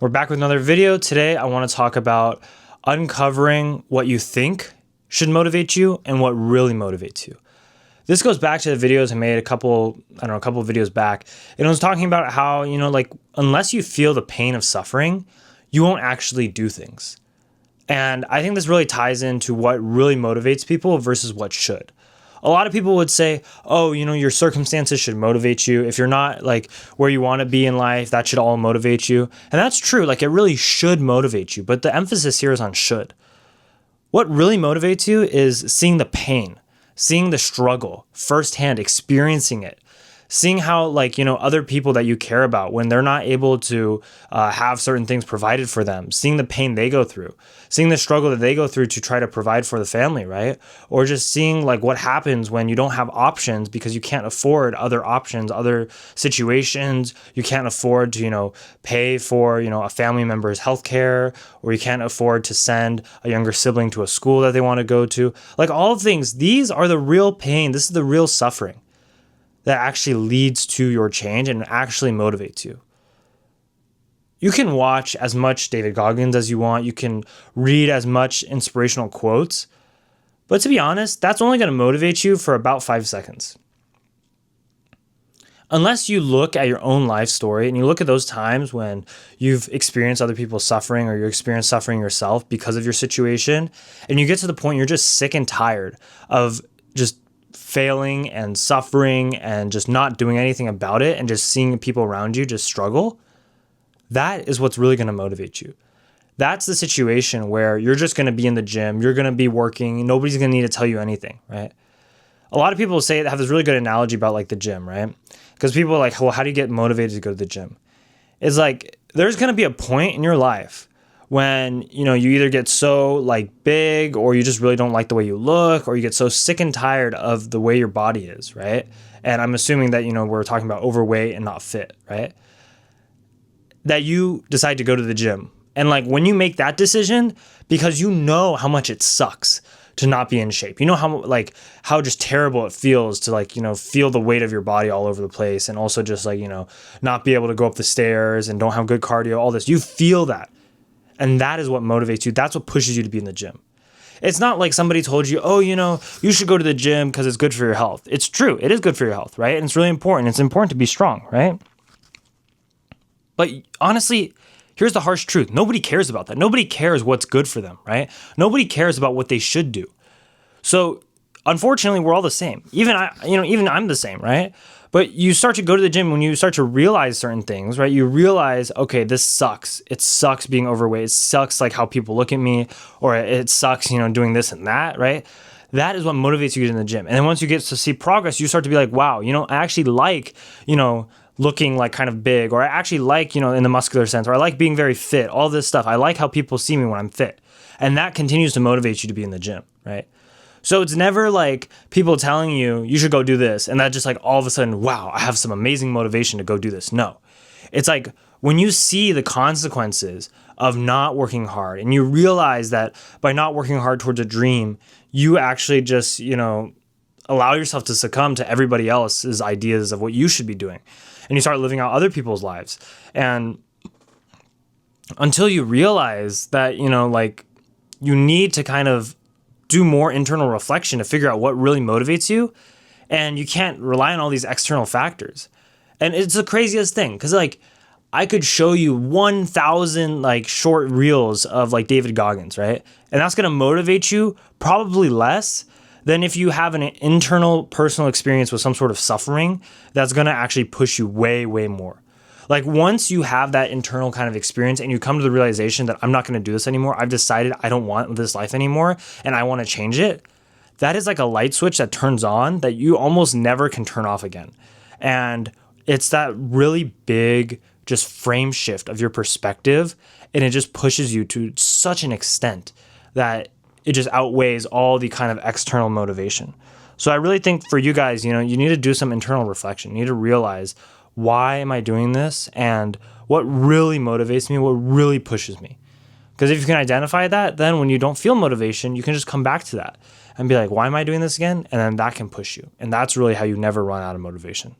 We're back with another video. Today, I want to talk about uncovering what you think should motivate you and what really motivates you. This goes back to the videos I made a couple of videos back. And I was talking about how, unless you feel the pain of suffering, you won't actually do things. And I think this really ties into what really motivates people versus what should. A lot of people would say, oh, your circumstances should motivate you. If you're not where you want to be in life, that should all motivate you. And that's true. It really should motivate you. But the emphasis here is on should. What really motivates you is seeing the pain, seeing the struggle firsthand, experiencing it. Seeing how other people that you care about, when they're not able to have certain things provided for them, seeing the pain they go through, seeing the struggle that they go through to try to provide for the family, right? Or just seeing what happens when you don't have options because you can't afford other options, other situations. You can't afford to, pay for, a family member's healthcare, or you can't afford to send a younger sibling to a school that they want to go to. All of things, these are the real pain. This is the real suffering that actually leads to your change and actually motivates you. You can watch as much David Goggins as you want. You can read as much inspirational quotes. But to be honest, that's only going to motivate you for about 5 seconds. Unless you look at your own life story and you look at those times when you've experienced other people suffering or you experienced suffering yourself because of your situation, and you get to the point you're just sick and tired of just failing and suffering and just not doing anything about it and just seeing people around you just struggle, that is what's really going to motivate you. That's the situation where you're just going to be in the gym, you're going to be working, nobody's going to need to tell you anything, right? A lot of people have this really good analogy about the gym, right? Because people are well, how do you get motivated to go to the gym? It's there's going to be a point in your life when, you either get so big, or you just really don't like the way you look, or you get so sick and tired of the way your body is, right? And I'm assuming that, we're talking about overweight and not fit, right? That you decide to go to the gym. And when you make that decision, because you know how much it sucks to not be in shape. You know how just terrible it feels to feel the weight of your body all over the place, and also just not be able to go up the stairs and don't have good cardio, all this. You feel that. And that is what motivates you. That's what pushes you to be in the gym. It's not like somebody told you, oh, you should go to the gym because it's good for your health. It's true. It is good for your health, right? And it's really important. It's important to be strong, right? But honestly, here's the harsh truth. Nobody cares about that. Nobody cares what's good for them, right? Nobody cares about what they should do. So unfortunately, we're all the same. Even I'm the same, right? But you start to go to the gym when you start to realize certain things, right? You realize, okay, this sucks. It sucks being overweight. It sucks how people look at me, or it sucks, doing this and that, right? That is what motivates you in the gym. And then once you get to see progress, you start to be wow, I actually looking kind of big, or I actually in the muscular sense, or I like being very fit, all this stuff. I like how people see me when I'm fit. And that continues to motivate you to be in the gym, right? So it's never people telling you, you should go do this. And that just all of a sudden, wow, I have some amazing motivation to go do this. No, it's when you see the consequences of not working hard, and you realize that by not working hard towards a dream, you actually just, allow yourself to succumb to everybody else's ideas of what you should be doing. And you start living out other people's lives. And until you realize that, you need to kind of do more internal reflection to figure out what really motivates you. And you can't rely on all these external factors. And it's the craziest thing, because I could show you 1,000 short reels of David Goggins, right? And that's going to motivate you probably less than if you have an internal personal experience with some sort of suffering that's going to actually push you way, way more. Once you have that internal kind of experience and you come to the realization that I'm not going to do this anymore, I've decided I don't want this life anymore and I want to change it, that is a light switch that turns on that you almost never can turn off again. And it's that really big just frame shift of your perspective, and it just pushes you to such an extent that it just outweighs all the kind of external motivation. So I really think for you guys, you need to do some internal reflection. You need to realize, why am I doing this? And what really motivates me? What really pushes me? Because if you can identify that, then when you don't feel motivation, you can just come back to that and be why am I doing this again? And then that can push you. And that's really how you never run out of motivation.